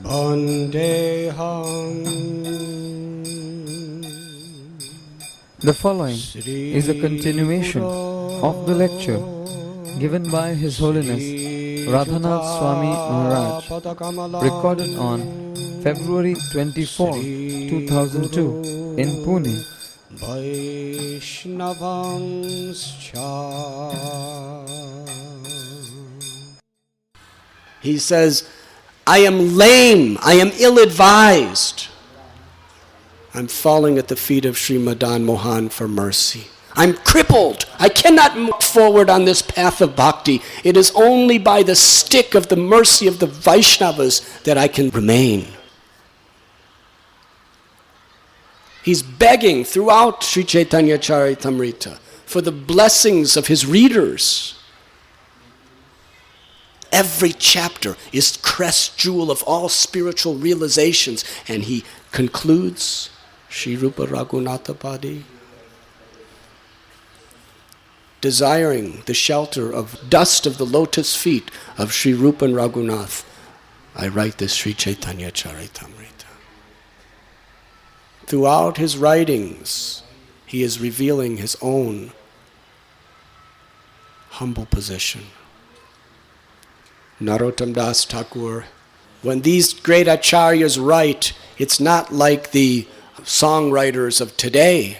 Vandeham. The following is a continuation of the lecture given by His Holiness Radhanath Swami Maharaj, recorded on February 24, 2002 in Pune. He says, I am lame, I am ill-advised. I'm falling at the feet of Sri Madan Mohan for mercy. I'm crippled. I cannot move forward on this path of bhakti. It is only by the stick of the mercy of the Vaishnavas that I can remain. He's begging throughout Sri Chaitanya Charitamrita for the blessings of his readers. Every chapter is crest jewel of all spiritual realizations. And he concludes, Shri Rupa Raghunatha Padi, desiring the shelter of dust of the lotus feet of Shri Rupa and Raghunath, I write this Sri Chaitanya Charitamrita. Throughout his writings, he is revealing his own humble position. Narottam Das Thakur, when these great acharyas write, it's not like the songwriters of today.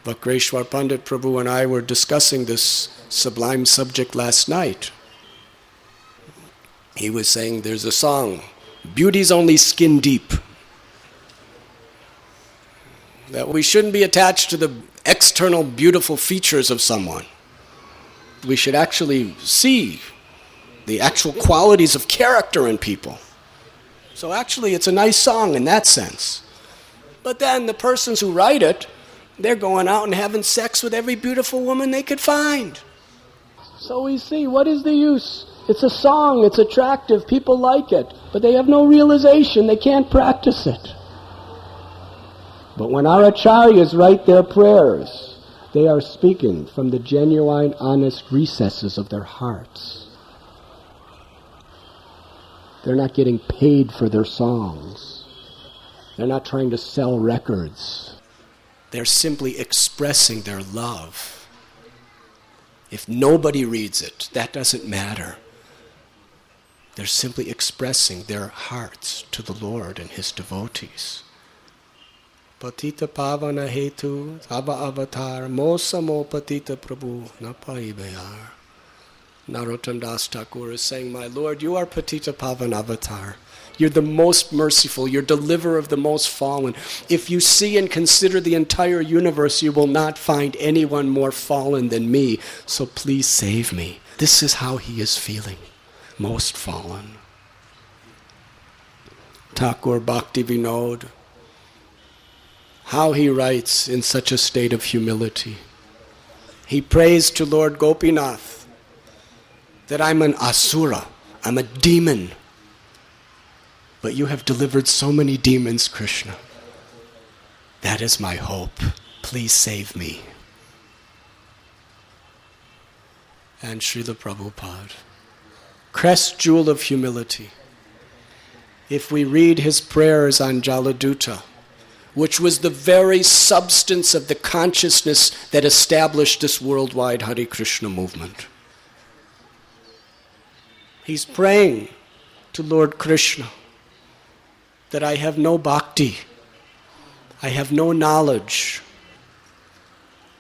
Vakreshwar Pandit Prabhu and I were discussing this sublime subject last night. He was saying there's a song, beauty's only skin deep. That we shouldn't be attached to the external beautiful features of someone. We should actually see the actual qualities of character in people. So actually it's a nice song in that sense. But then the persons who write it, they're going out and having sex with every beautiful woman they could find. So we see, what is the use? It's a song, it's attractive, people like it, but they have no realization, they can't practice it. But when our acharyas write their prayers, they are speaking from the genuine, honest recesses of their hearts. They're not getting paid for their songs. They're not trying to sell records. They're simply expressing their love. If nobody reads it, that doesn't matter. They're simply expressing their hearts to the Lord and His devotees. Patita pavana hetu tava avatar mosamo patita prabhu napai bayar. Narottam Das Thakur is saying, my Lord, you are Patita Pavan Avatar. You're the most merciful. You're deliverer of the most fallen. If you see and consider the entire universe, you will not find anyone more fallen than me. So please save me. This is how he is feeling, most fallen. Thakur Bhakti Vinod, how he writes in such a state of humility. He prays to Lord Gopinath that I'm an asura, I'm a demon. But you have delivered so many demons, Krishna. That is my hope. Please save me. And Srila Prabhupada, crest jewel of humility. If we read his prayers on Jaladuta, which was the very substance of the consciousness that established this worldwide Hare Krishna movement. He's praying to Lord Krishna that I have no bhakti, I have no knowledge,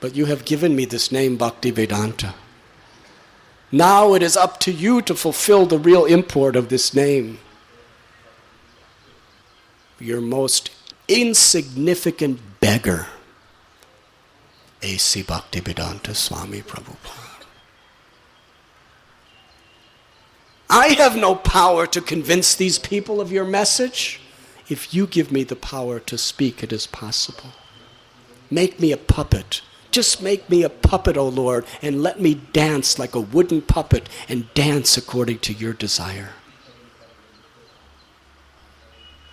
but you have given me this name Bhakti Vedanta. Now it is up to you to fulfill the real import of this name. Your most insignificant beggar, A.C. Bhakti Vedanta Swami Prabhupada. I have no power to convince these people of your message. If you give me the power to speak, it is possible. Make me a puppet. Just make me a puppet, O Lord, and let me dance like a wooden puppet and dance according to your desire.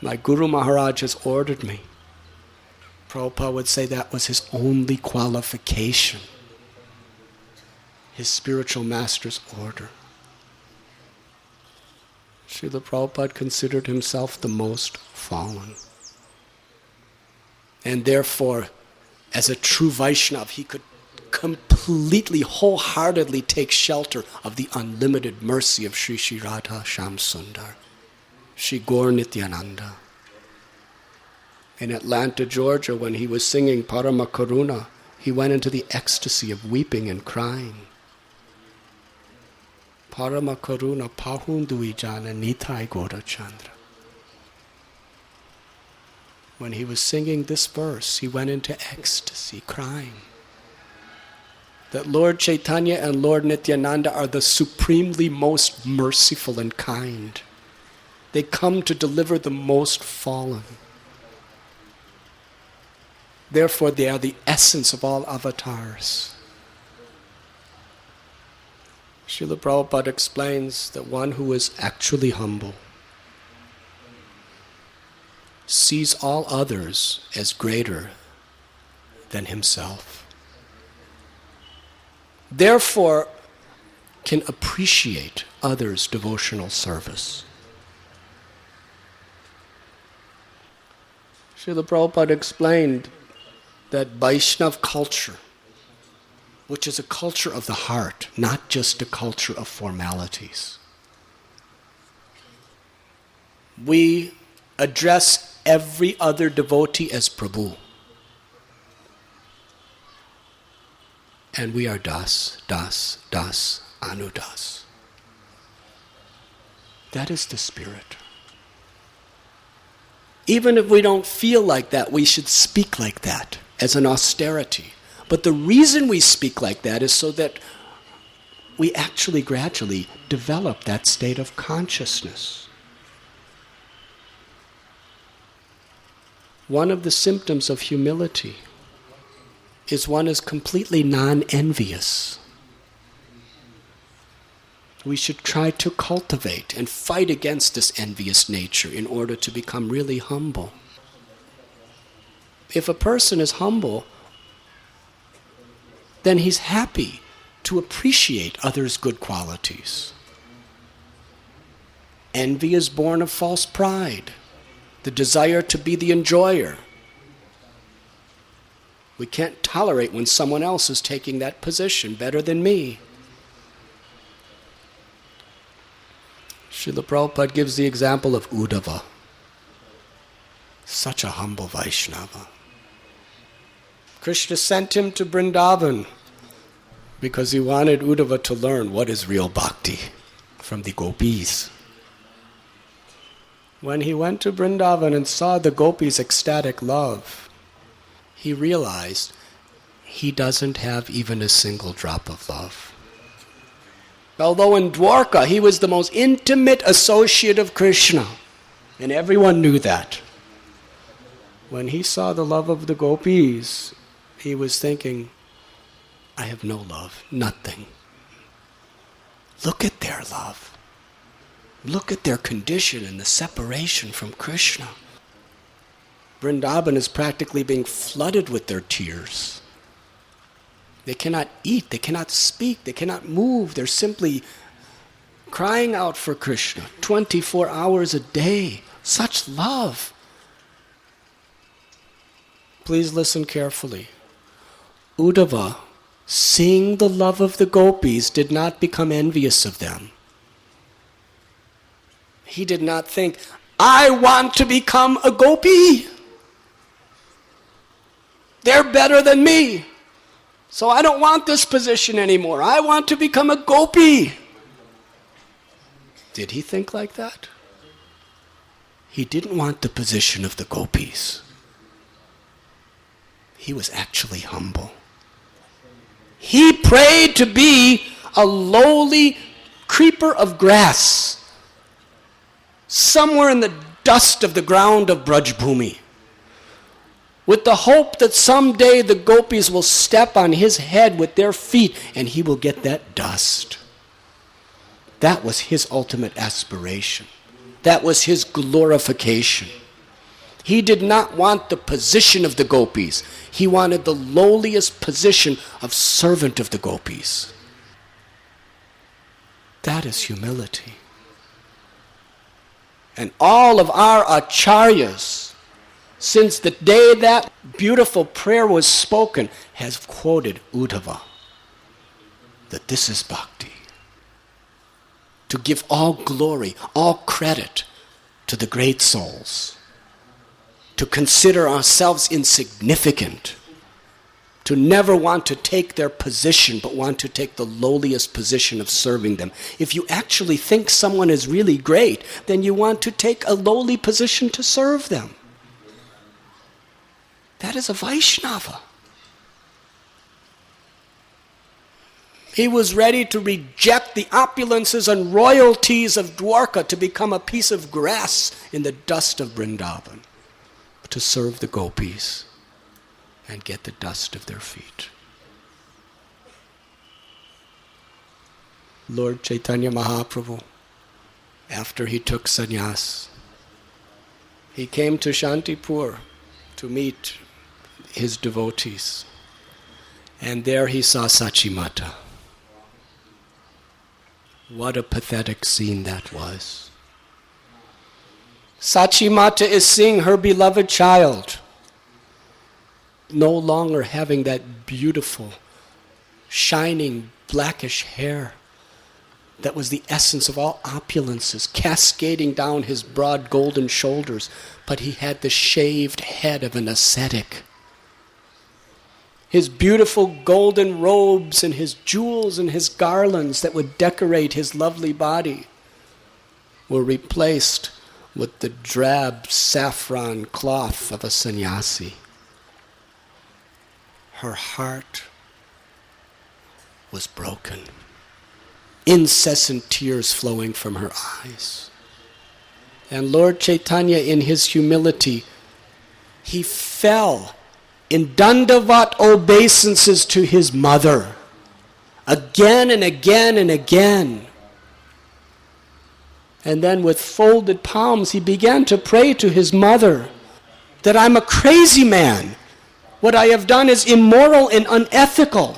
My Guru Maharaj has ordered me. Prabhupada would say that was his only qualification. His spiritual master's order. Srila Prabhupada considered himself the most fallen. And therefore, as a true Vaishnava, he could completely, wholeheartedly take shelter of the unlimited mercy of Sri Sri Radha Shyam Sundar, Sri Gaur Nityananda. In Atlanta, Georgia, when he was singing Parama Karuna, he went into the ecstasy of weeping and crying. Parama Karuna Pahundui Jana Nitai Gora Chandra. When he was singing this verse, he went into ecstasy, crying that Lord Chaitanya and Lord Nityananda are the supremely most merciful and kind. They come to deliver the most fallen. Therefore, they are the essence of all avatars. Srila Prabhupada explains that one who is actually humble sees all others as greater than himself. Therefore, can appreciate others' devotional service. Srila Prabhupada explained that Vaishnava culture, which is a culture of the heart, not just a culture of formalities. We address every other devotee as Prabhu. And we are Das, Das, Das, Anudas. That is the spirit. Even if we don't feel like that, we should speak like that as an austerity. But the reason we speak like that is so that we actually gradually develop that state of consciousness. One of the symptoms of humility is one is completely non-envious. We should try to cultivate and fight against this envious nature in order to become really humble. If a person is humble, then he's happy to appreciate others' good qualities. Envy is born of false pride, the desire to be the enjoyer. We can't tolerate when someone else is taking that position better than me. Srila Prabhupada gives the example of Uddhava, such a humble Vaishnava. Krishna sent him to Vrindavan because he wanted Uddhava to learn what is real bhakti from the gopis. When he went to Vrindavan and saw the gopis' ecstatic love, he realized he doesn't have even a single drop of love. Although in Dwarka he was the most intimate associate of Krishna, and everyone knew that. When he saw the love of the gopis, he was thinking, I have no love, nothing. Look at their love. Look at their condition and the separation from Krishna. Vrindavan is practically being flooded with their tears. They cannot eat, they cannot speak, they cannot move. They're simply crying out for Krishna 24 hours a day. Such love. Please listen carefully. Uddhava, seeing the love of the gopis, did not become envious of them. He did not think, I want to become a gopi. They're better than me. So I don't want this position anymore. I want to become a gopi. Did he think like that? He didn't want the position of the gopis. He was actually humble. He prayed to be a lowly creeper of grass somewhere in the dust of the ground of Brajbhumi, with the hope that someday the gopis will step on his head with their feet and he will get that dust. That was his ultimate aspiration. That was his glorification. He did not want the position of the gopis. He wanted the lowliest position of servant of the gopis. That is humility. And all of our acharyas, since the day that beautiful prayer was spoken, has quoted Uddhava, that this is bhakti. To give all glory, all credit to the great souls. To consider ourselves insignificant. To never want to take their position, but want to take the lowliest position of serving them. If you actually think someone is really great, then you want to take a lowly position to serve them. That is a Vaisnava. He was ready to reject the opulences and royalties of Dwarka to become a piece of grass in the dust of Vrindavan, to serve the gopis and get the dust of their feet. Lord Chaitanya Mahaprabhu, after he took sannyas, he came to Shantipur to meet his devotees. And there he saw Sachimata. What a pathetic scene that was. Sachimata is seeing her beloved child no longer having that beautiful, shining, blackish hair that was the essence of all opulences, cascading down his broad golden shoulders, but he had the shaved head of an ascetic. His beautiful golden robes and his jewels and his garlands that would decorate his lovely body were replaced with the drab saffron cloth of a sannyasi. Her heart was broken. Incessant tears flowing from her eyes. And Lord Chaitanya, in his humility, he fell in dandavat obeisances to his mother, again and again and again. And then with folded palms, he began to pray to his mother that I'm a crazy man. What I have done is immoral and unethical.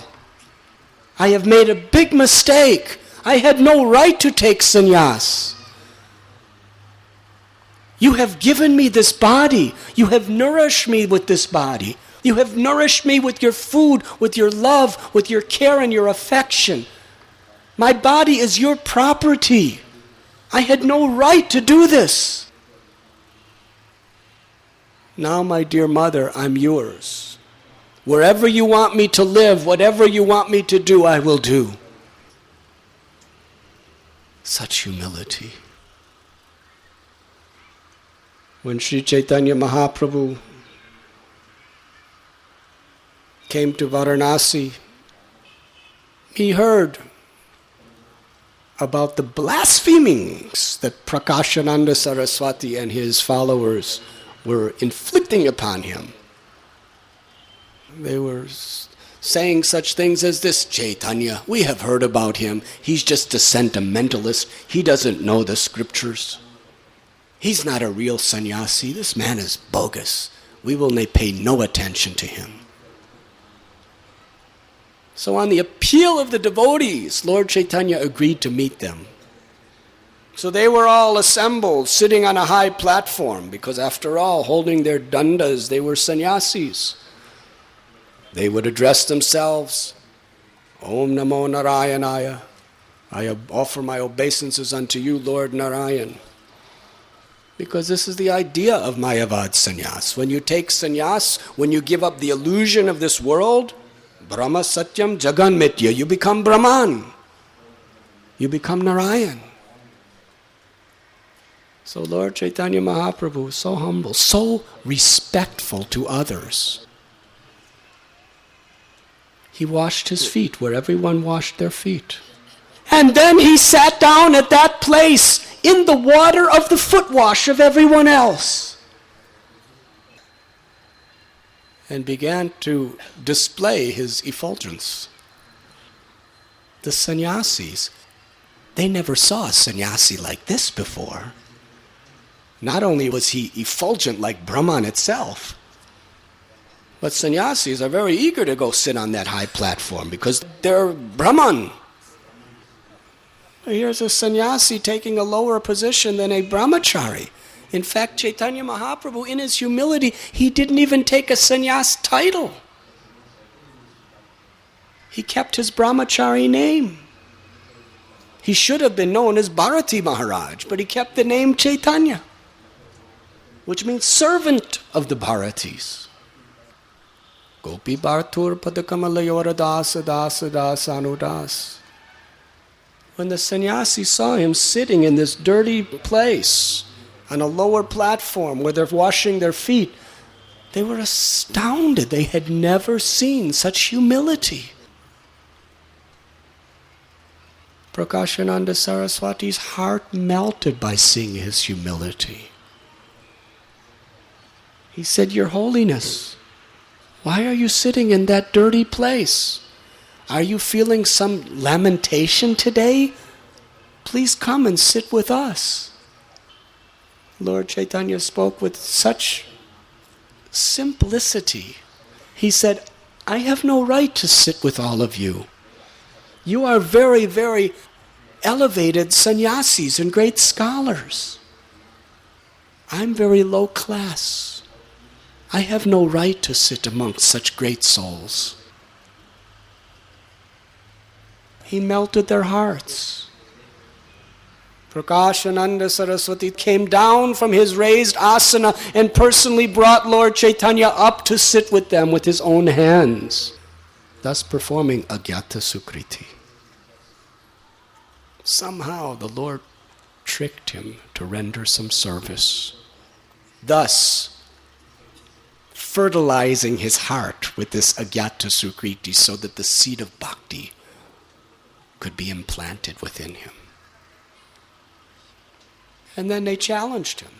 I have made a big mistake. I had no right to take sannyas. You have given me this body. You have nourished me with this body. You have nourished me with your food, with your love, with your care and your affection. My body is your property. I had no right to do this. Now, my dear mother, I'm yours. Wherever you want me to live, whatever you want me to do, I will do. Such humility. When Sri Chaitanya Mahaprabhu came to Varanasi, he heard about the blasphemings that Prakashananda Saraswati and his followers were inflicting upon him. They were saying such things as this: Chaitanya, we have heard about him. He's just a sentimentalist. He doesn't know the scriptures. He's not a real sannyasi. This man is bogus. We will pay no attention to him. So on the appeal of the devotees, Lord Chaitanya agreed to meet them. So they were all assembled, sitting on a high platform, because after all, holding their dandas, they were sannyasis. They would address themselves, Om Namo Narayanaya. I offer my obeisances unto you, Lord Narayan. Because this is the idea of Mayavad sannyas. When you take sannyas, when you give up the illusion of this world, Brahma Satyam Jagan Mitya, you become Brahman. You become Narayan. So Lord Chaitanya Mahaprabhu was so humble, so respectful to others. He washed his feet where everyone washed their feet. And then he sat down at that place in the water of the foot wash of everyone else and began to display his effulgence. The sannyasis, they never saw a sannyasi like this before. Not only was he effulgent like Brahman itself, but sannyasis are very eager to go sit on that high platform because they're Brahman. Here's a sannyasi taking a lower position than a brahmachari. In fact, Chaitanya Mahaprabhu, in his humility, he didn't even take a sannyas title. He kept his brahmachari name. He should have been known as Bharati Maharaj, but he kept the name Chaitanya, which means servant of the Bharatis. Gopi Bhartur Padakamalayora Dasa Dasa Dasa Anudas. When the sannyasi saw him sitting in this dirty place on a lower platform where they're washing their feet, they were astounded. They had never seen such humility. Prakashananda Saraswati's heart melted by seeing his humility. He said, Your Holiness, why are you sitting in that dirty place? Are you feeling some lamentation today? Please come and sit with us. Lord Chaitanya spoke with such simplicity. He said, I have no right to sit with all of you. You are very, very elevated sannyasis and great scholars. I'm very low class. I have no right to sit amongst such great souls. He melted their hearts. Prakashananda Saraswati came down from his raised asana and personally brought Lord Chaitanya up to sit with them with his own hands, thus performing Agyata Sukriti. Somehow the Lord tricked him to render some service, thus fertilizing his heart with this Agyata Sukriti so that the seed of bhakti could be implanted within him. And then they challenged him.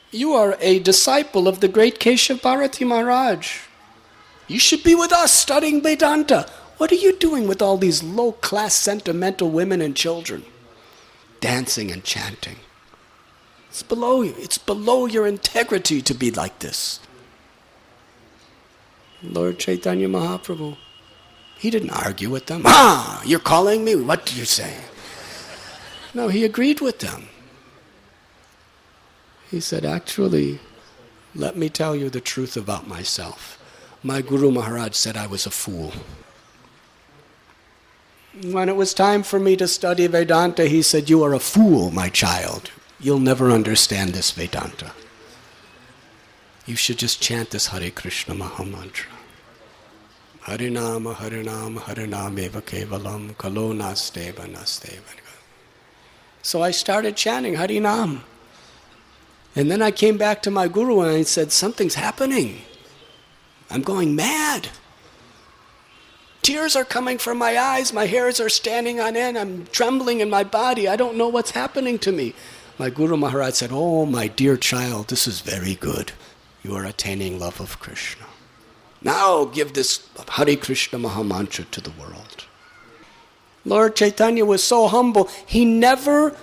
You are a disciple of the great Keshav Bharati Maharaj. You should be with us studying Vedanta. What are you doing with all these low-class sentimental women and children? Dancing and chanting. It's below you. It's below your integrity to be like this. Lord Chaitanya Mahaprabhu, he didn't argue with them. You're calling me? What do you say? No, he agreed with them. He said, actually, let me tell you the truth about myself. My Guru Maharaj said I was a fool. When it was time for me to study Vedanta, he said, you are a fool, my child. You'll never understand this Vedanta. You should just chant this Hare Krsna Mahamantra. Harinama, Harinama, Harinameva Kevalam, Kalo Nasteva Nasteva. So I started chanting Harinam. And then I came back to my Guru and I said, something's happening. I'm going mad. Tears are coming from my eyes, my hairs are standing on end, I'm trembling in my body, I don't know what's happening to me. My Guru Maharaj said, oh, my dear child, this is very good. You are attaining love of Krishna. Now give this Hare Krishna Mahamantra to the world. Lord Chaitanya was so humble, he never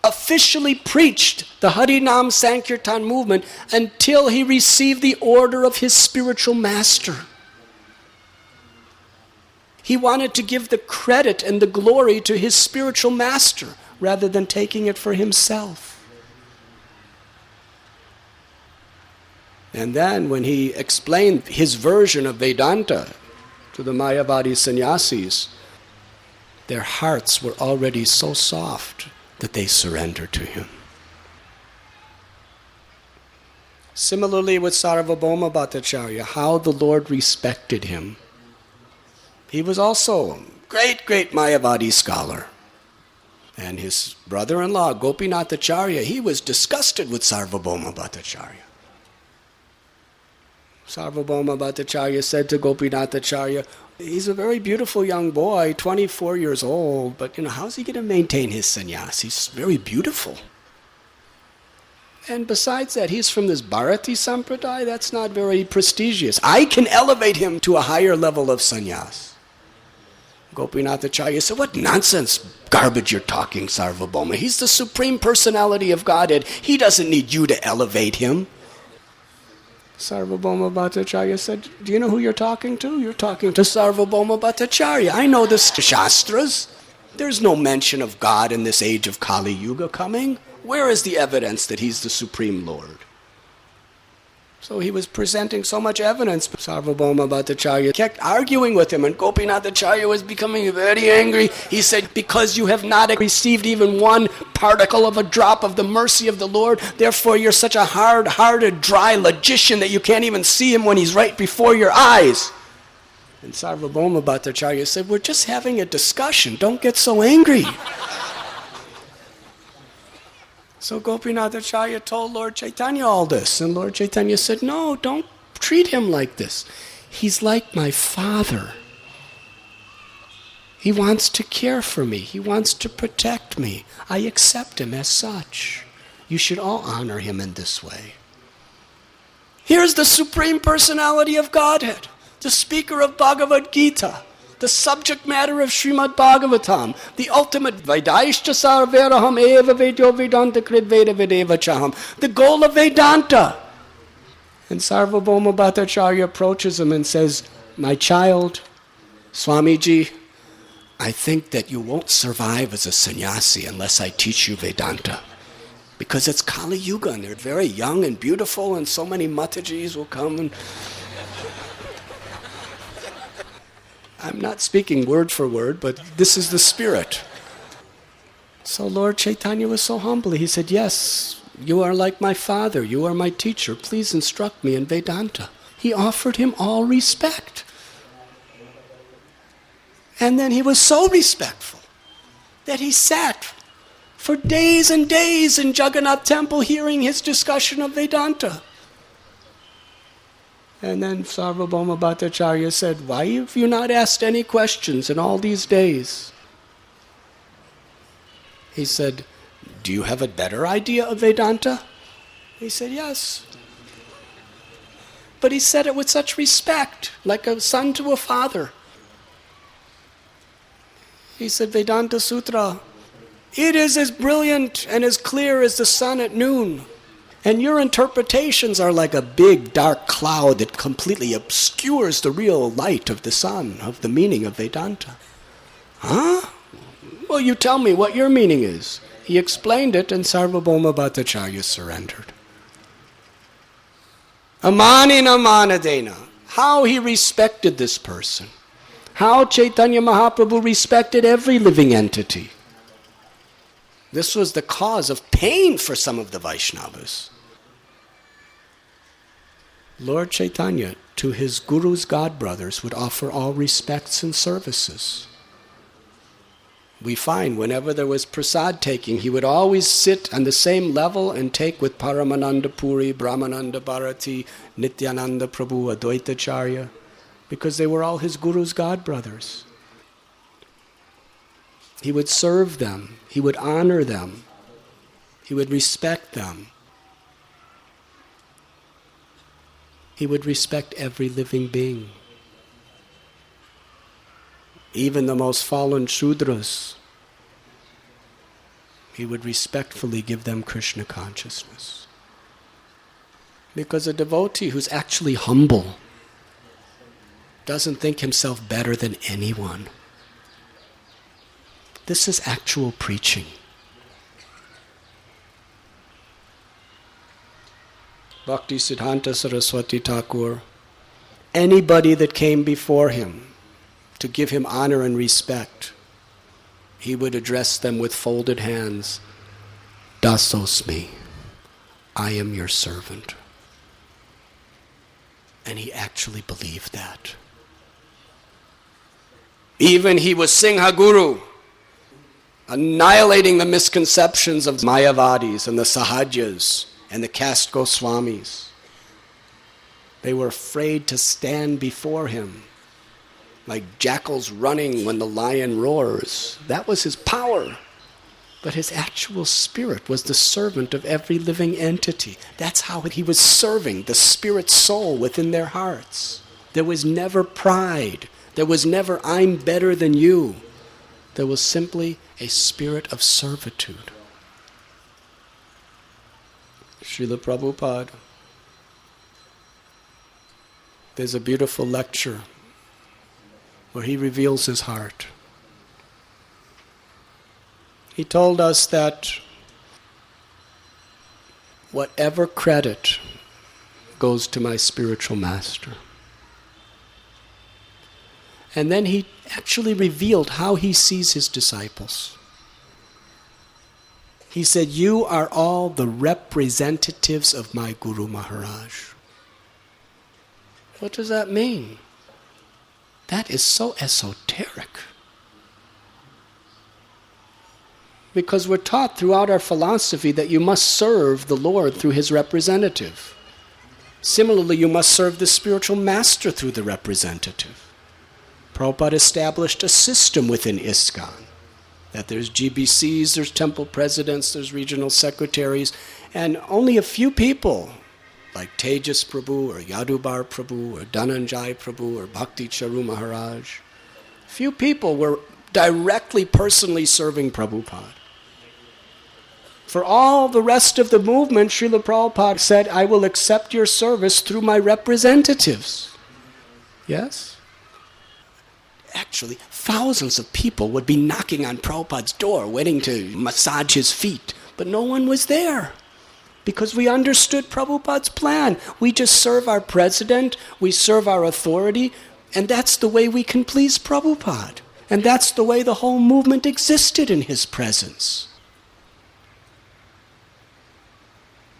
officially preached the Harinam Sankirtan movement until he received the order of his spiritual master. He wanted to give the credit and the glory to his spiritual master rather than taking it for himself. And then when he explained his version of Vedanta to the Mayavadi sannyasis, their hearts were already so soft that they surrendered to him. Similarly with Sarvabhauma Bhattacharya, how the Lord respected him. He was also a great, great Mayavadi scholar. And his brother-in-law, Gopinathacharya, he was disgusted with Sarvabhauma Bhattacharya. Sarvabhauma Bhattacharya said to Gopinathacharya, he's a very beautiful young boy, 24 years old, but how's he going to maintain his sannyas? He's very beautiful. And besides that, he's from this Bharati Sampradaya, that's not very prestigious. I can elevate him to a higher level of sannyas. Gopinathacharya said, what nonsense garbage you're talking, Sarvabhauma. He's the Supreme Personality of Godhead. He doesn't need you to elevate him. Sarvabhauma Bhattacharya said, do you know who you're talking to? You're talking to Sarvabhauma Bhattacharya. I know the Shastras. There's no mention of God in this age of Kali Yuga coming. Where is the evidence that he's the Supreme Lord? So he was presenting so much evidence. Sarvabhauma Bhattacharya kept arguing with him, and Gopinathacharya was becoming very angry. He said, because you have not received even one particle of a drop of the mercy of the Lord, therefore you're such a hard-hearted, dry logician that you can't even see him when he's right before your eyes. And Sarvabhauma Bhattacharya said, we're just having a discussion. Don't get so angry. So Gopinathacharya told Lord Chaitanya all this, and Lord Chaitanya said, no, don't treat him like this. He's like my father. He wants to care for me. He wants to protect me. I accept him as such. You should all honor him in this way. Here's the Supreme Personality of Godhead, the speaker of Bhagavad Gita, the subject matter of Srimad Bhagavatam, the ultimate Vedaishcha sarveraham eva vedyo vedanta krid veda vedeva chaham, the goal of Vedanta. And Sarvabhauma Bhattacharya approaches him and says, my child, Swamiji, I think that you won't survive as a sannyasi unless I teach you Vedanta. Because it's Kali Yuga and they're very young and beautiful and so many Matajis will come and... I'm not speaking word for word, but this is the spirit. So Lord Chaitanya was so humble. He said, yes, you are like my father. You are my teacher. Please instruct me in Vedanta. He offered him all respect. And then he was so respectful that he sat for days and days in Jagannath Temple hearing his discussion of Vedanta. And then Sarvabhauma Bhattacharya said, why have you not asked any questions in all these days? He said, do you have a better idea of Vedanta? He said, yes. But he said it with such respect, like a son to a father. He said, Vedanta Sutra, it is as brilliant and as clear as the sun at noon. And your interpretations are like a big dark cloud that completely obscures the real light of the sun, of the meaning of Vedanta. Huh? Well, you tell me what your meaning is. He explained it and Sarvabhauma Bhattacharya surrendered. Amanina manadena. How he respected this person. How Chaitanya Mahaprabhu respected every living entity. This was the cause of pain for some of the Vaishnavas. Lord Chaitanya, to his Guru's godbrothers, would offer all respects and services. We find whenever there was prasad taking, he would always sit on the same level and take with Paramananda Puri, Brahmananda Bharati, Nityananda Prabhu, Advaitacharya, because they were all his Guru's godbrothers. He would serve them. He would honor them. He would respect them. He would respect every living being. Even the most fallen Shudras, he would respectfully give them Krishna consciousness. Because a devotee who's actually humble doesn't think himself better than anyone. This is actual preaching. Bhakti Siddhanta Saraswati Thakur, anybody that came before him to give him honor and respect, he would address them with folded hands. Dasosmi, I am your servant. And he actually believed that. Even he was Singha Guru, annihilating the misconceptions of Mayavadis and the Sahajas and the caste Goswamis. They were afraid to stand before him, like jackals running when the lion roars. That was his power. But his actual spirit was the servant of every living entity. That's how he was serving the spirit soul within their hearts. There was never pride. There was never, I'm better than you. There was simply a spirit of servitude. Srila Prabhupada, there's a beautiful lecture where he reveals his heart. He told us that whatever credit goes to my spiritual master. And then he actually revealed how he sees his disciples. He said, "You are all the representatives of my Guru Maharaj." What does that mean? That is so esoteric. Because we're taught throughout our philosophy that you must serve the Lord through his representative. Similarly, you must serve the spiritual master through the representative. Prabhupada established a system within ISKCON, that there's GBCs, there's temple presidents, there's regional secretaries, and only a few people, like Tejas Prabhu or Yadubar Prabhu or Dhananjay Prabhu or Bhakti Charu Maharaj, few people were directly, personally serving Prabhupada. For all the rest of the movement, Srila Prabhupada said, "I will accept your service through my representatives." Yes? Actually, thousands of people would be knocking on Prabhupada's door, waiting to massage his feet, but no one was there. Because we understood Prabhupada's plan. We just serve our president, we serve our authority, and that's the way we can please Prabhupada. And that's the way the whole movement existed in his presence.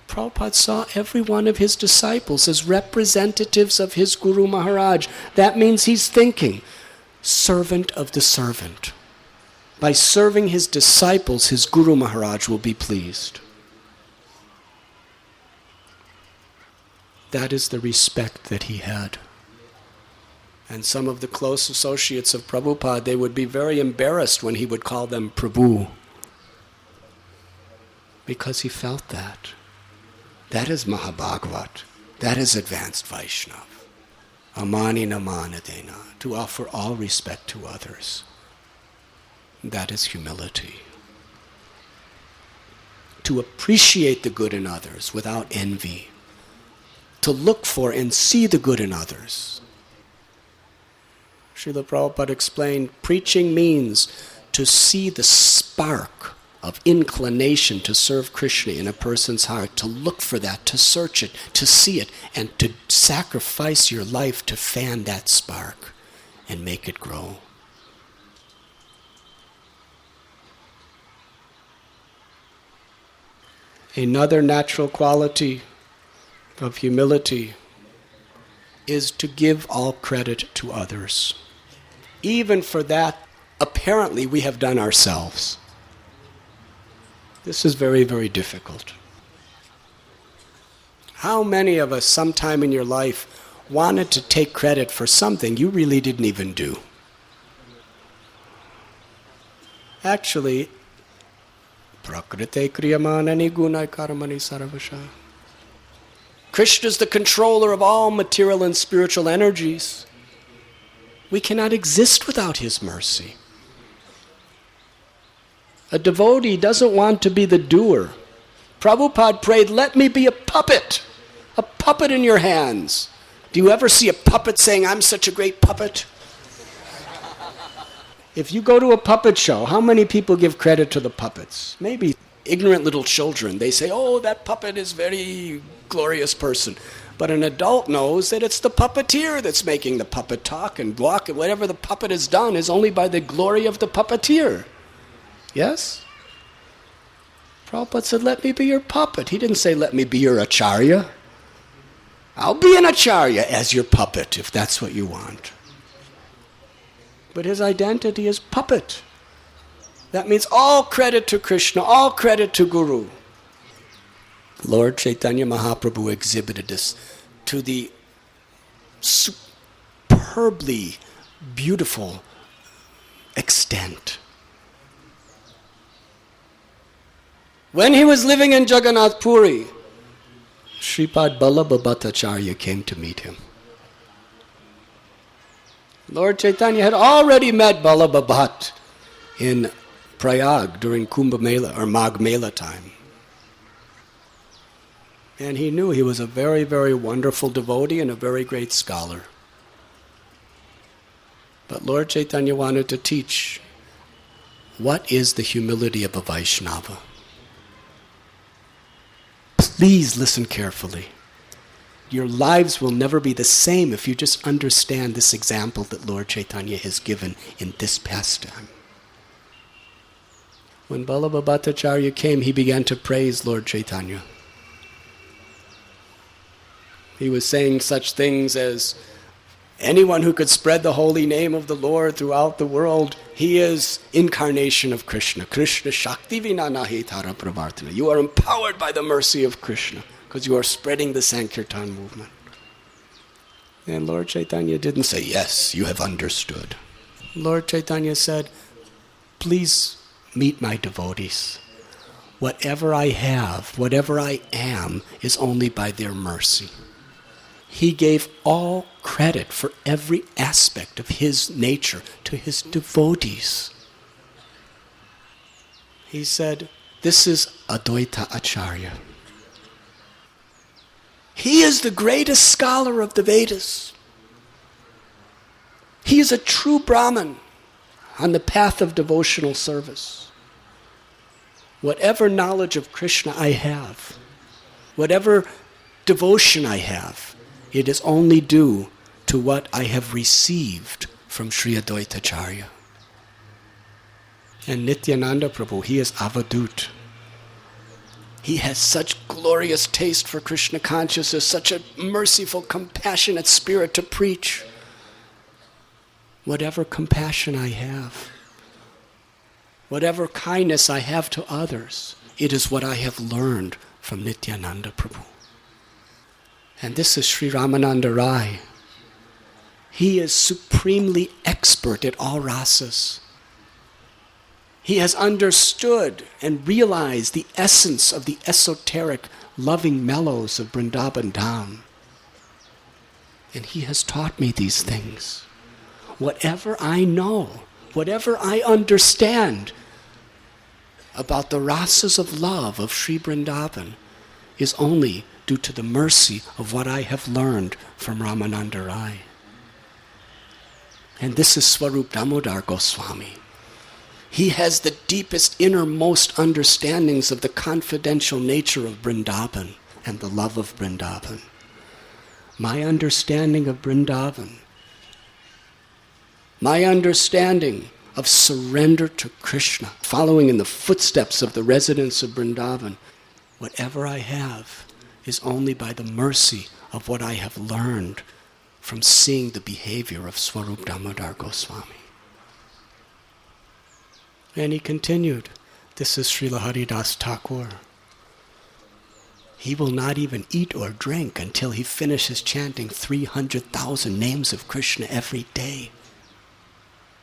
Prabhupada saw every one of his disciples as representatives of his Guru Maharaj. That means he's thinking, servant of the servant. By serving his disciples, his Guru Maharaj will be pleased. That is the respect that he had. And some of the close associates of Prabhupada, they would be very embarrassed when he would call them Prabhu. Because he felt that. That is Mahabhagavat. That is advanced Vaishnava. Amani namanadena, to offer all respect to others. That is humility. To appreciate the good in others without envy. To look for and see the good in others. Srila Prabhupada explained, preaching means to see the spark of inclination to serve Krishna in a person's heart, to look for that, to search it, to see it, and to sacrifice your life to fan that spark and make it grow. Another natural quality of humility is to give all credit to others. Even for that, apparently we have done ourselves. This is very, very difficult. How many of us sometime in your life wanted to take credit for something you really didn't even do? Actually, prakrite kriyamanani gunai karamani saravasha. Krishna is the controller of all material and spiritual energies. We cannot exist without his mercy. A devotee doesn't want to be the doer. Prabhupada prayed, "Let me be a puppet in your hands." Do you ever see a puppet saying, "I'm such a great puppet"? If you go to a puppet show, how many people give credit to the puppets? Maybe ignorant little children. They say, "Oh, that puppet is very glorious person." But an adult knows that it's the puppeteer that's making the puppet talk and walk, and whatever the puppet has done is only by the glory of the puppeteer. Yes? Prabhupada said, "Let me be your puppet." He didn't say, "Let me be your acharya." I'll be an acharya as your puppet if that's what you want. But his identity is puppet. That means all credit to Krishna, all credit to Guru. Lord Chaitanya Mahaprabhu exhibited this to the superbly beautiful extent. When he was living in Jagannath Puri, Sripad Vallabha Bhattacharya came to meet him. Lord Chaitanya had already met Vallabha Bhatt in Prayag during Kumbh Mela or Magh Mela time. And he knew he was a very, very wonderful devotee and a very great scholar. But Lord Chaitanya wanted to teach what is the humility of a Vaishnava. Please listen carefully. Your lives will never be the same if you just understand this example that Lord Chaitanya has given in this pastime. When Vallabha Bhattacharya came, he began to praise Lord Chaitanya. He was saying such things as, anyone who could spread the holy name of the Lord throughout the world, he is incarnation of Krishna. Krishna Shakti Vina Nahi Tara Pravartana. You are empowered by the mercy of Krishna because you are spreading the Sankirtan movement. And Lord Chaitanya didn't say, yes, you have understood. Lord Chaitanya said, please meet my devotees. Whatever I have, whatever I am, is only by their mercy. He gave all credit for every aspect of his nature to his devotees. He said, this is Advaita Acharya. He is the greatest scholar of the Vedas. He is a true Brahmin on the path of devotional service. Whatever knowledge of Krishna I have, whatever devotion I have, it is only due to what I have received from Sri Advaita Acharya. And Nityananda Prabhu, he is avadut. He has such glorious taste for Krishna consciousness, such a merciful, compassionate spirit to preach. Whatever compassion I have, whatever kindness I have to others, it is what I have learned from Nityananda Prabhu. And this is Sri Ramananda Rai. He is supremely expert at all rasas. He has understood and realized the essence of the esoteric, loving mellows of Vrindavan Dham. And he has taught me these things. Whatever I know, whatever I understand about the rasas of love of Sri Vrindavan is only due to the mercy of what I have learned from Ramananda Rai. And this is Swarup Damodar Goswami. He has the deepest, innermost understandings of the confidential nature of Vrindavan and the love of Vrindavan. My understanding of Vrindavan, my understanding of surrender to Krishna, following in the footsteps of the residents of Vrindavan, whatever I have is only by the mercy of what I have learned from seeing the behavior of Swarup Damodar Goswami. And he continued, this is Srila Haridas Thakur. He will not even eat or drink until he finishes chanting 300,000 names of Krishna every day.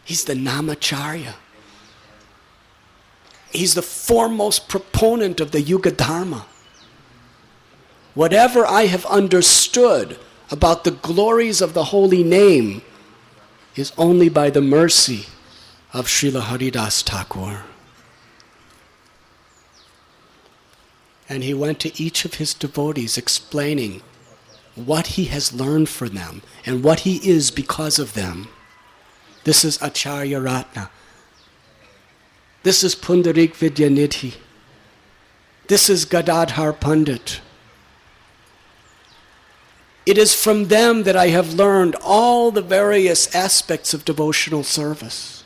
He's the Namacharya. He's the foremost proponent of the Yuga Dharma. Whatever I have understood about the glories of the holy name is only by the mercy of Srila Haridas Thakur. And he went to each of his devotees explaining what he has learned from them and what he is because of them. This is Acharya Ratna. This is Pundarik Vidyanidhi. This is Gadadhar Pandit. It is from them that I have learned all the various aspects of devotional service.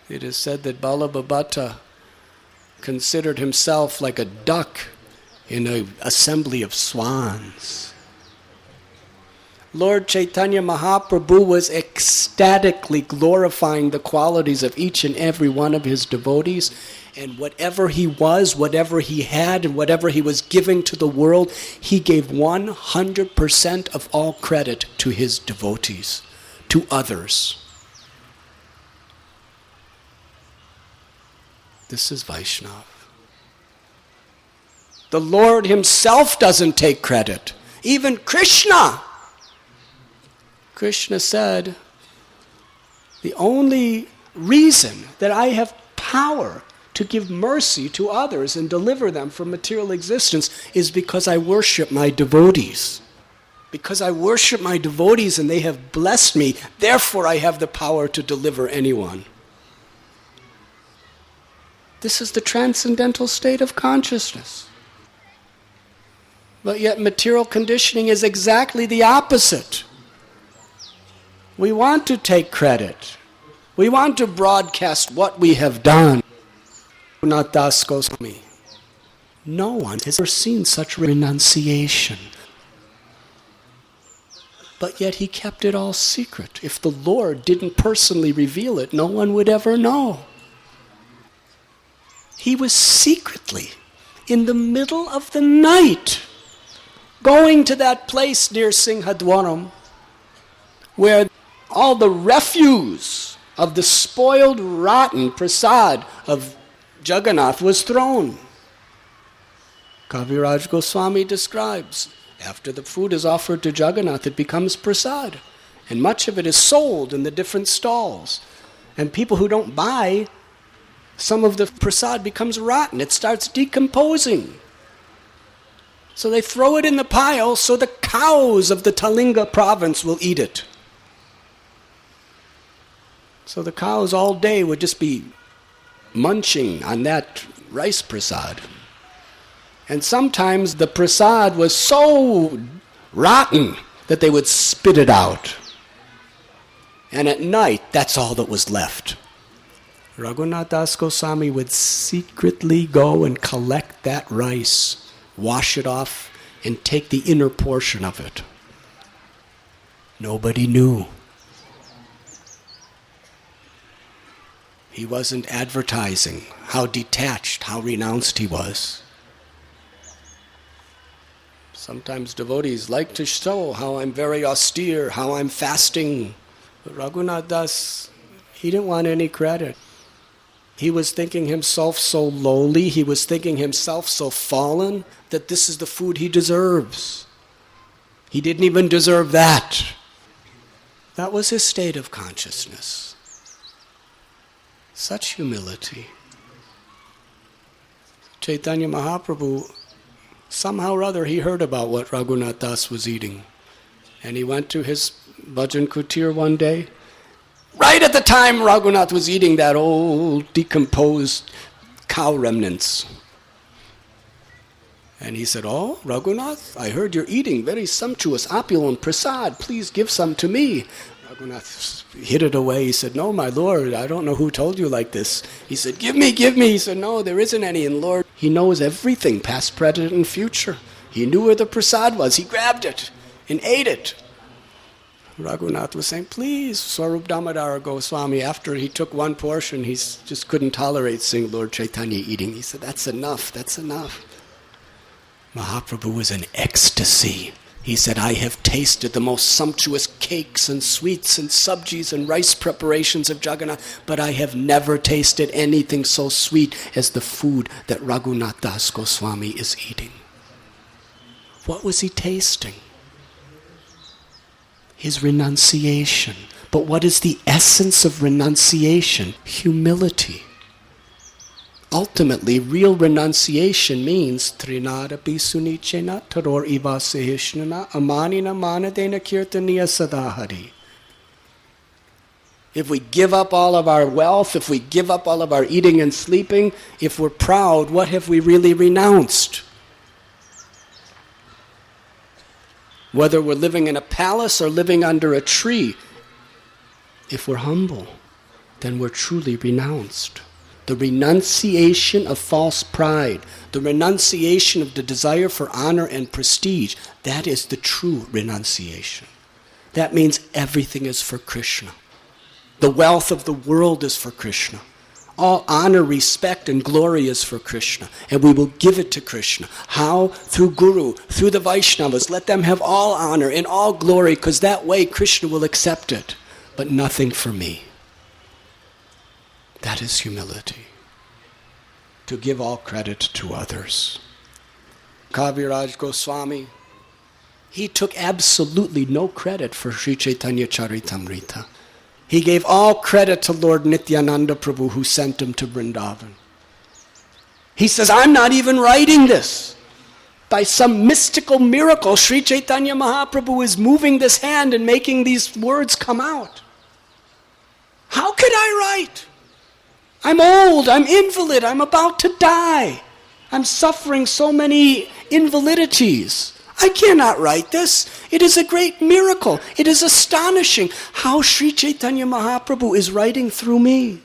It is said that Vallabha Bhatta considered himself like a duck in an assembly of swans. Lord Chaitanya Mahaprabhu was ecstatically glorifying the qualities of each and every one of his devotees, and whatever he was, whatever he had, and whatever he was giving to the world, he gave 100% of all credit to his devotees, to others. This is Vaishnava. The Lord himself doesn't take credit. Even Krishna said, the only reason that I have power to give mercy to others and deliver them from material existence is because I worship my devotees. Because I worship my devotees and they have blessed me, therefore I have the power to deliver anyone. This is the transcendental state of consciousness. But yet material conditioning is exactly the opposite. We want to take credit. We want to broadcast what we have done. Das Goswami. No one has ever seen such renunciation. But yet he kept it all secret. If the Lord didn't personally reveal it, no one would ever know. He was secretly, in the middle of the night, going to that place near Singhadwaram, where all the refuse of the spoiled, rotten prasad of Jagannath was thrown. Kaviraj Goswami describes, after the food is offered to Jagannath, it becomes prasad. And much of it is sold in the different stalls. And people who don't buy, some of the prasad becomes rotten. It starts decomposing. So they throw it in the pile so the cows of the Talinga province will eat it. So the cows all day would just be munching on that rice prasad. And sometimes the prasad was so rotten that they would spit it out. And at night, that's all that was left. Raghunath Das Goswami would secretly go and collect that rice, wash it off, and take the inner portion of it. Nobody knew. He wasn't advertising how detached, how renounced he was. Sometimes devotees like to show how I'm very austere, how I'm fasting. But Raghunath Das, he didn't want any credit. He was thinking himself so lowly, he was thinking himself so fallen, that this is the food he deserves. He didn't even deserve that. That was his state of consciousness. Such humility. Chaitanya Mahaprabhu, somehow or other, he heard about what Raghunath Das was eating. And he went to his bhajan kutir one day. Right at the time Raghunath was eating that old decomposed cow remnants. And he said, "Oh, Raghunath, I heard you're eating very sumptuous, opulent prasad. Please give some to me." Raghunath hid it away. He said, "No, my Lord, I don't know who told you like this." He said, give me. He said, "No, there isn't any." And Lord, he knows everything, past, present, and future. He knew where the prasad was. He grabbed it and ate it. Raghunath was saying, "Please, Swarup Damodara Goswami," after he took one portion, he just couldn't tolerate seeing Lord Chaitanya eating. He said, that's enough. Mahaprabhu was in ecstasy. He said, "I have tasted the most sumptuous cakes and sweets and sabjis and rice preparations of Jagannath, but I have never tasted anything so sweet as the food that Raghunath Das Goswami is eating." What was he tasting? His renunciation. But what is the essence of renunciation? Humility. Ultimately, real renunciation means Trinadapi sunichena taror iva sehishnana amanina manadena kirtaniya sadahari. If we give up all of our wealth, if we give up all of our eating and sleeping, if we're proud, what have we really renounced? Whether we're living in a palace or living under a tree, if we're humble, then we're truly renounced. The renunciation of false pride, the renunciation of the desire for honor and prestige, that is the true renunciation. That means everything is for Krishna. The wealth of the world is for Krishna. All honor, respect, and glory is for Krishna, and we will give it to Krishna. How? Through Guru, through the Vaishnavas. Let them have all honor and all glory, because that way Krishna will accept it, but nothing for me. That is humility. To give all credit to others. Kaviraj Goswami, he took absolutely no credit for Sri Chaitanya Charitamrita. He gave all credit to Lord Nityananda Prabhu, who sent him to Vrindavan. He says, I'm not even writing this. By some mystical miracle, Sri Chaitanya Mahaprabhu is moving this hand and making these words come out. How could I write? I'm old, I'm invalid, I'm about to die. I'm suffering so many invalidities. I cannot write this. It is a great miracle. It is astonishing how Sri Chaitanya Mahaprabhu is writing through me.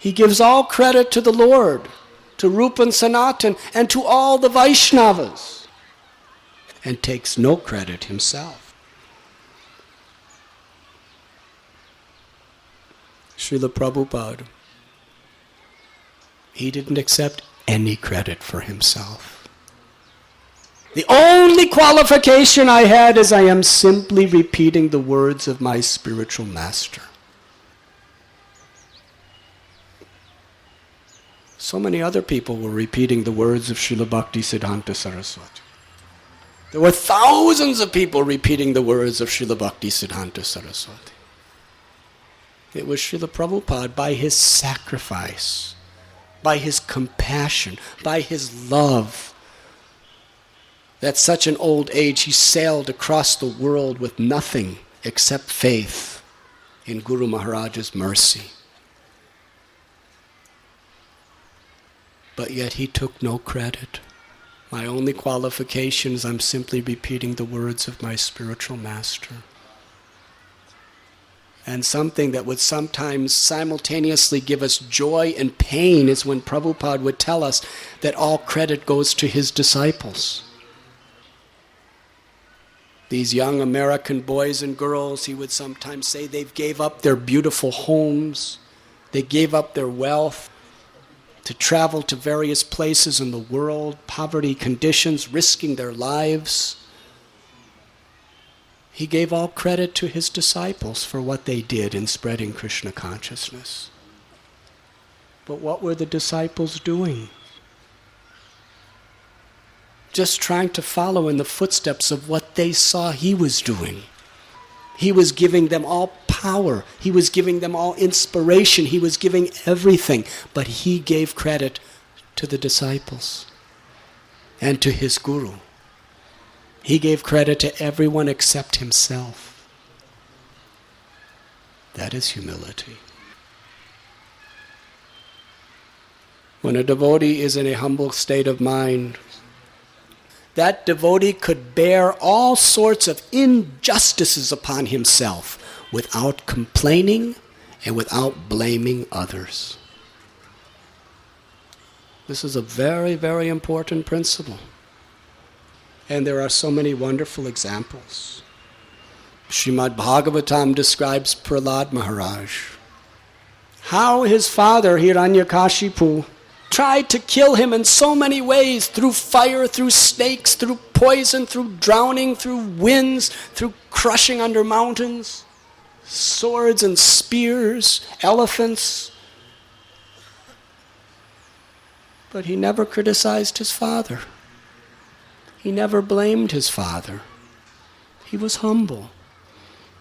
He gives all credit to the Lord, to Rupa and Sanatan, and to all the Vaishnavas, and takes no credit himself. Srila Prabhupada, he didn't accept any credit for himself. The only qualification I had is I am simply repeating the words of my spiritual master. So many other people were repeating the words of Srila Bhakti Siddhanta Saraswati. There were thousands of people repeating the words of Srila Bhakti Siddhanta Saraswati. It was Srila Prabhupada, by his sacrifice, by his compassion, by his love, that such an old age he sailed across the world with nothing except faith in Guru Maharaj's mercy. But yet he took no credit. My only qualification is I'm simply repeating the words of my spiritual master. And something that would sometimes simultaneously give us joy and pain is when Prabhupada would tell us that all credit goes to his disciples. These young American boys and girls, he would sometimes say, they gave up their beautiful homes, they gave up their wealth to travel to various places in the world, poverty conditions, risking their lives. He gave all credit to his disciples for what they did in spreading Krishna consciousness. But what were the disciples doing? Just trying to follow in the footsteps of what they saw he was doing. He was giving them all power. He was giving them all inspiration. He was giving everything. But he gave credit to the disciples and to his guru. He gave credit to everyone except himself. That is humility. When a devotee is in a humble state of mind, that devotee could bear all sorts of injustices upon himself without complaining and without blaming others. This is a very, very important principle. And there are so many wonderful examples. Srimad Bhagavatam describes Prahlad Maharaj. How his father, Hiranyakashipu, tried to kill him in so many ways, through fire, through snakes, through poison, through drowning, through winds, through crushing under mountains, swords and spears, elephants. But he never criticized his father. He never blamed his father. He was humble.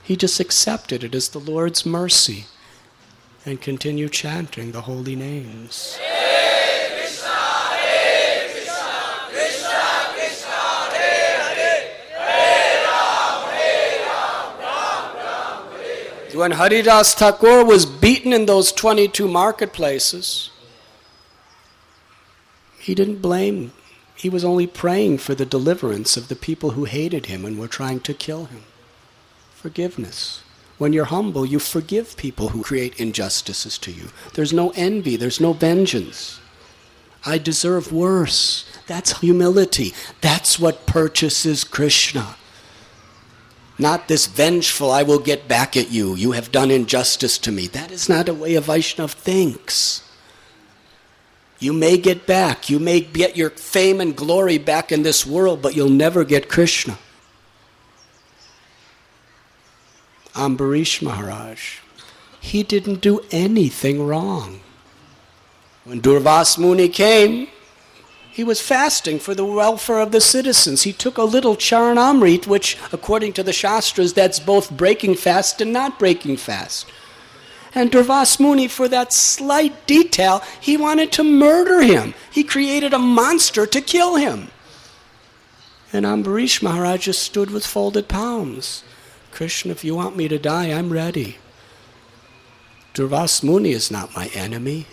He just accepted it as the Lord's mercy and continued chanting the holy names. When Haridas Thakur was beaten in those 22 marketplaces, he didn't blame. He was only praying for the deliverance of the people who hated him and were trying to kill him. Forgiveness. When you're humble, you forgive people who create injustices to you. There's no envy, there's no vengeance. I deserve worse. That's humility. That's what purchases Krishna. Not this vengeful, I will get back at you. You have done injustice to me. That is not a way a Vaishnava thinks. You may get back. You may get your fame and glory back in this world, but you'll never get Krishna. Ambarish Maharaj, he didn't do anything wrong. When Durvas Muni came, he was fasting for the welfare of the citizens. He took a little charanamrit, which according to the Shastras, that's both breaking fast and not breaking fast. And Durvas Muni, for that slight detail, he wanted to murder him. He created a monster to kill him. And Ambarish Maharaj just stood with folded palms. Krishna, if you want me to die, I'm ready. Durvas Muni is not my enemy.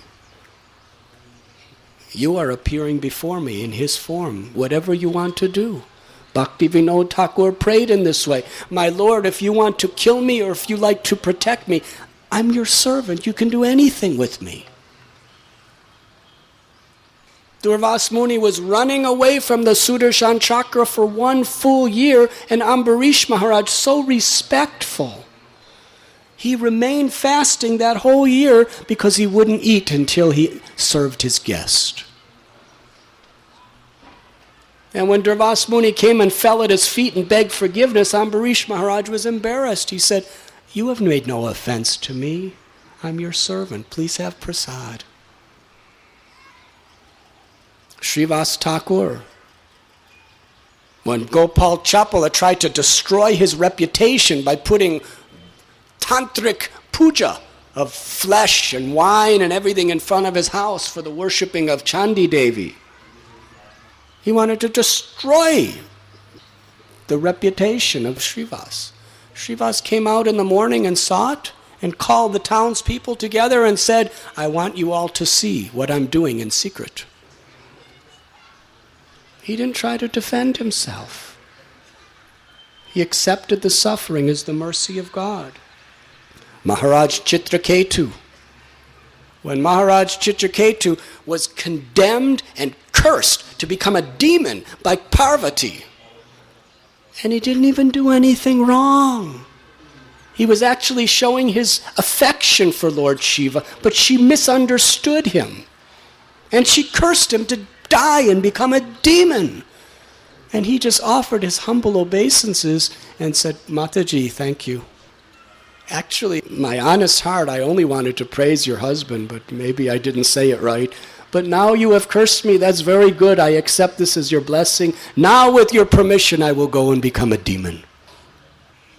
You are appearing before me in his form, whatever you want to do. Bhakti Vinod Thakur prayed in this way. My Lord, if you want to kill me or if you like to protect me, I'm your servant. You can do anything with me. Durvas Muni was running away from the Sudarshan Chakra for 1 full year, and Ambarish Maharaj, so respectful, he remained fasting that whole year because he wouldn't eat until he served his guest. And when Durvas Muni came and fell at his feet and begged forgiveness, Ambarish Maharaj was embarrassed. He said, you have made no offense to me. I'm your servant. Please have prasad. Srivas Thakur, when Gopal Chapala tried to destroy his reputation by putting tantric puja of flesh and wine and everything in front of his house for the worshipping of Chandi Devi, he wanted to destroy the reputation of Srivas. Srivas came out in the morning and saw it and called the townspeople together and said, I want you all to see what I'm doing in secret. He didn't try to defend himself. He accepted the suffering as the mercy of God. Maharaj Chitraketu. When Maharaj Chitraketu was condemned and cursed to become a demon by Parvati, and he didn't even do anything wrong. He was actually showing his affection for Lord Shiva, but she misunderstood him. And she cursed him to die and become a demon. And he just offered his humble obeisances and said, Mataji, thank you. Actually, my honest heart, I only wanted to praise your husband, but maybe I didn't say it right. But now you have cursed me, that's very good. I accept this as your blessing. Now with your permission, I will go and become a demon.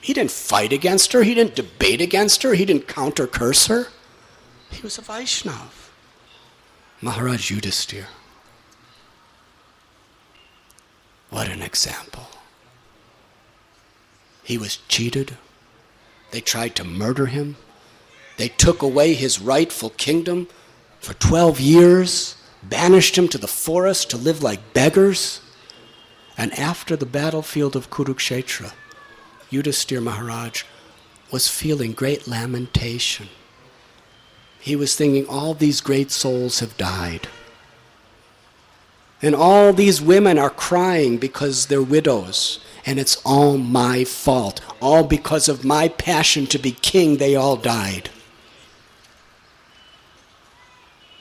He didn't fight against her. He didn't debate against her. He didn't counter-curse her. He was a Vaishnava. Maharaj Yudhisthira. What an example. He was cheated. They tried to murder him. They took away his rightful kingdom for 12 years, banished him to the forest to live like beggars. And after the battlefield of Kurukshetra, Yudhisthira Maharaj was feeling great lamentation. He was thinking, all these great souls have died. And all these women are crying because they're widows. And it's all my fault. All because of my passion to be king, they all died.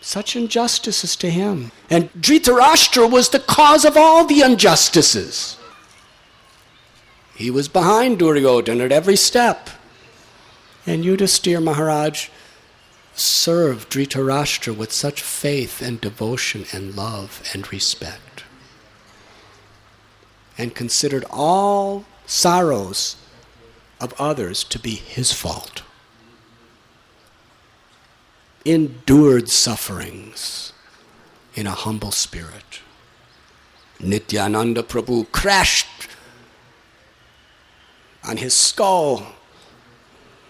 Such injustices to him. And Dhritarashtra was the cause of all the injustices. He was behind Duryodhana at every step. And Yudhisthira Maharaj served Dhritarashtra with such faith and devotion and love and respect, and considered all sorrows of others to be his fault. Endured sufferings in a humble spirit. Nityananda Prabhu crashed on his skull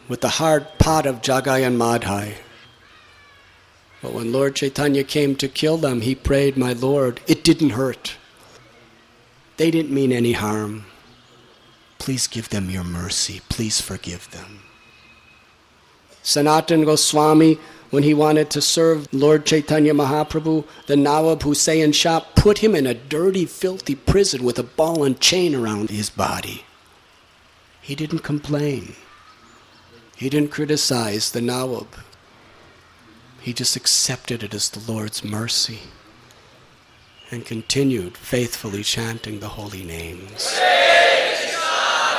with the hard pot of Jagai and Madhai. But when Lord Chaitanya came to kill them, he prayed, my Lord, it didn't hurt. They didn't mean any harm. Please give them your mercy. Please forgive them. Sanatan Goswami, when he wanted to serve Lord Chaitanya Mahaprabhu, the Nawab Hussain Shah put him in a dirty, filthy prison with a ball and chain around his body. He didn't complain. He didn't criticize the Nawab. He just accepted it as the Lord's mercy and continued faithfully chanting the holy names. Hare Krishna,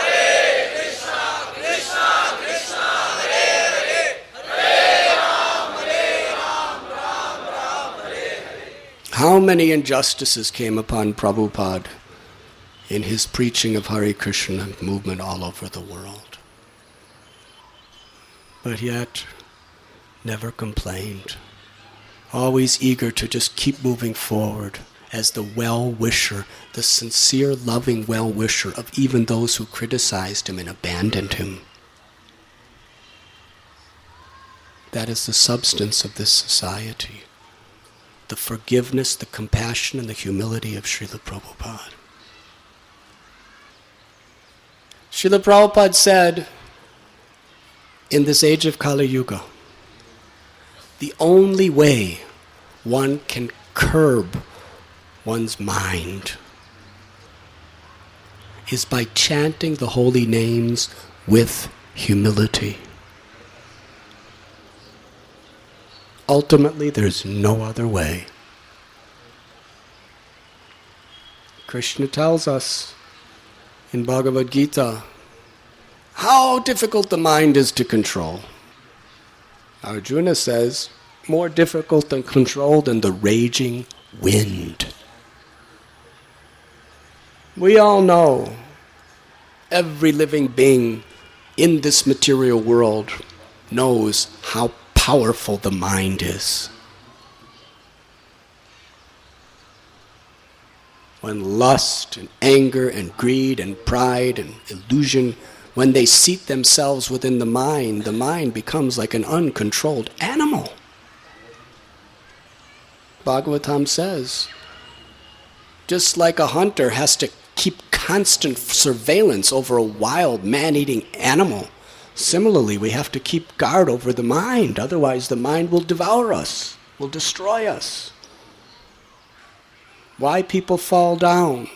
Hare Krishna, Krishna Krishna, Hare Hare, Hare Ram, Ram Ram, Hare Hare. How many injustices came upon Prabhupada in his preaching of Hare Krishna movement all over the world? But yet, never complained, always eager to just keep moving forward as the well-wisher, the sincere, loving well-wisher of even those who criticized him and abandoned him. That is the substance of this society. The forgiveness, the compassion, and the humility of Srila Prabhupada. Srila Prabhupada said, in this age of Kali Yuga, the only way one can curb one's mind is by chanting the holy names with humility. Ultimately, there's no other way. Krishna tells us in Bhagavad Gita how difficult the mind is to control. Arjuna says, more difficult to control than the raging wind. We all know, every living being in this material world knows how powerful the mind is. When lust and anger and greed and pride and illusion, when they seat themselves within the mind becomes like an uncontrolled animal. Bhagavatam says, just like a hunter has to keep constant surveillance over a wild man-eating animal, similarly, we have to keep guard over the mind. Otherwise, the mind will devour us, will destroy us. Why people fall down?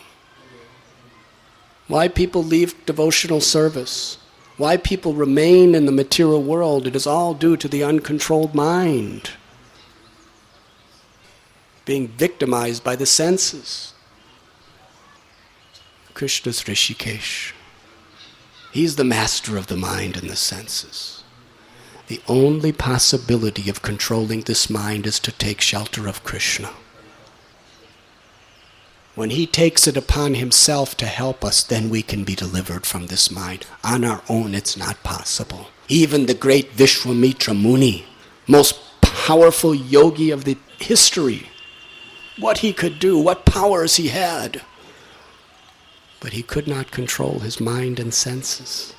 Why people leave devotional service? Why people remain in the material world? It is all due to the uncontrolled mind. Being victimized by the senses. Krishna's Rishikesh. He's the master of the mind and the senses. The only possibility of controlling this mind is to take shelter of Krishna. When he takes it upon himself to help us, then we can be delivered from this mind. On our own, it's not possible. Even the great Vishwamitra Muni, most powerful yogi of the history, what he could do, what powers he had, but he could not control his mind and senses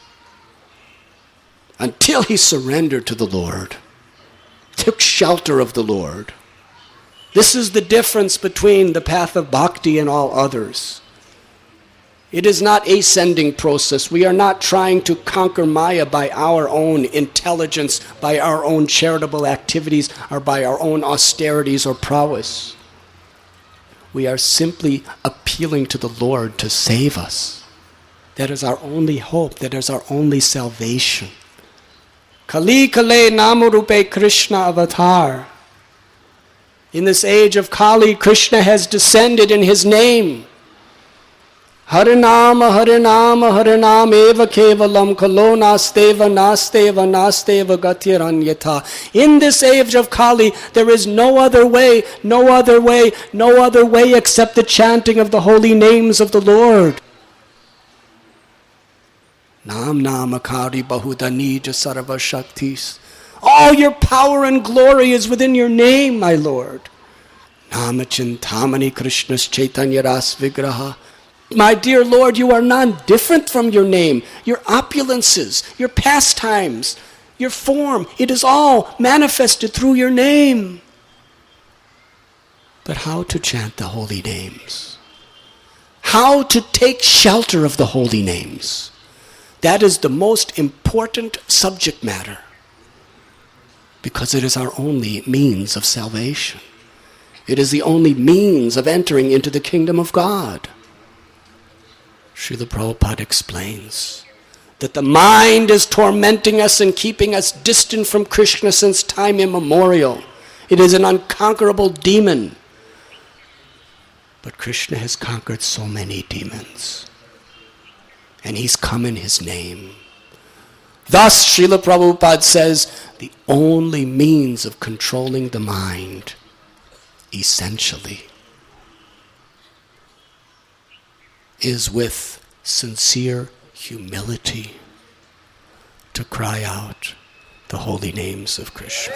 until he surrendered to the Lord, took shelter of the Lord. This is the difference between the path of bhakti and all others. It is not an ascending process. We are not trying to conquer Maya by our own intelligence, by our own charitable activities, or by our own austerities or prowess. We are simply appealing to the Lord to save us. That is our only hope. That is our only salvation. Kali Kale Namarupe Krishna Avatar. In this age of Kali, Krishna has descended in his name. Harinama, Harinama, Harinama eva kevalam kalo nasteva, nasteva, nasteva gatiranyata. In this age of Kali, there is no other way, no other way, no other way except the chanting of the holy names of the Lord. Nam namakari bahudanija sarva shaktis. All your power and glory is within your name, my Lord. Namachintamani Krishna's Chaitanya Ras Vigraha. My dear Lord, you are not different from your name. Your opulences, your pastimes, your form, it is all manifested through your name. But how to chant the holy names? How to take shelter of the holy names? That is the most important subject matter, because it is our only means of salvation. It is the only means of entering into the kingdom of God. Srila Prabhupada explains that the mind is tormenting us and keeping us distant from Krishna since time immemorial. It is an unconquerable demon. But Krishna has conquered so many demons. And he's come in his name. Thus, Srila Prabhupada says, the only means of controlling the mind, essentially, is with sincere humility to cry out the holy names of Krishna.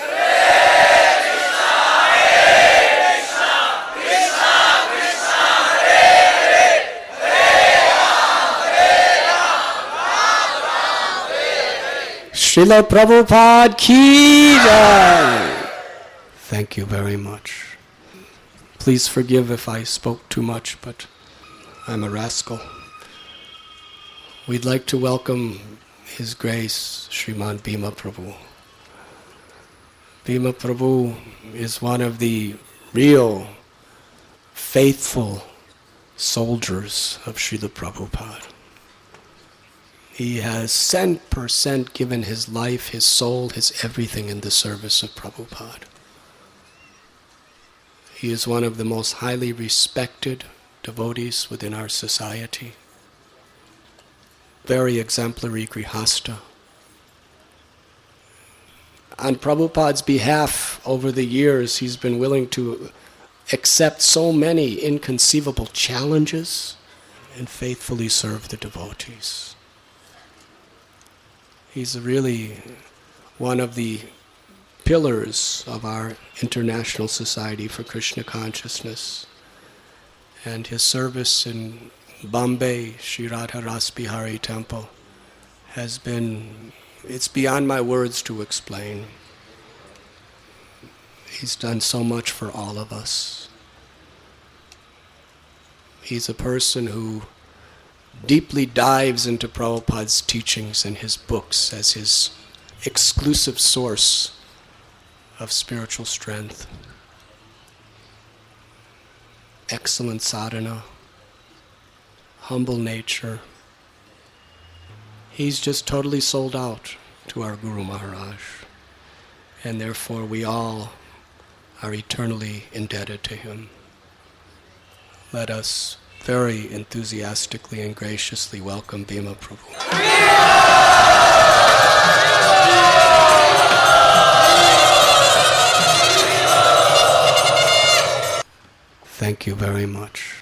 Srila Prabhupada ki jai. Thank you very much. Please forgive if I spoke too much, but I'm a rascal. We'd like to welcome His Grace, Sriman Bhima Prabhu. Bhima Prabhu is one of the real faithful soldiers of Srila Prabhupada. He has 100% given his life, his soul, his everything in the service of Prabhupada. He is one of the most highly respected devotees within our society. Very exemplary grihasta. On Prabhupada's behalf, over the years, he's been willing to accept so many inconceivable challenges and faithfully serve the devotees. He's really one of the pillars of our International Society for Krishna Consciousness. And his service in Bombay, Sri Radha Ras Bihari Temple, has been, it's beyond my words to explain. He's done so much for all of us. He's a person who deeply dives into Prabhupada's teachings and his books as his exclusive source of spiritual strength. Excellent sadhana, humble nature. He's just totally sold out to our Guru Maharaj, and therefore we all are eternally indebted to him. Let us very enthusiastically and graciously welcome Bhima Prabhu. Thank you very much.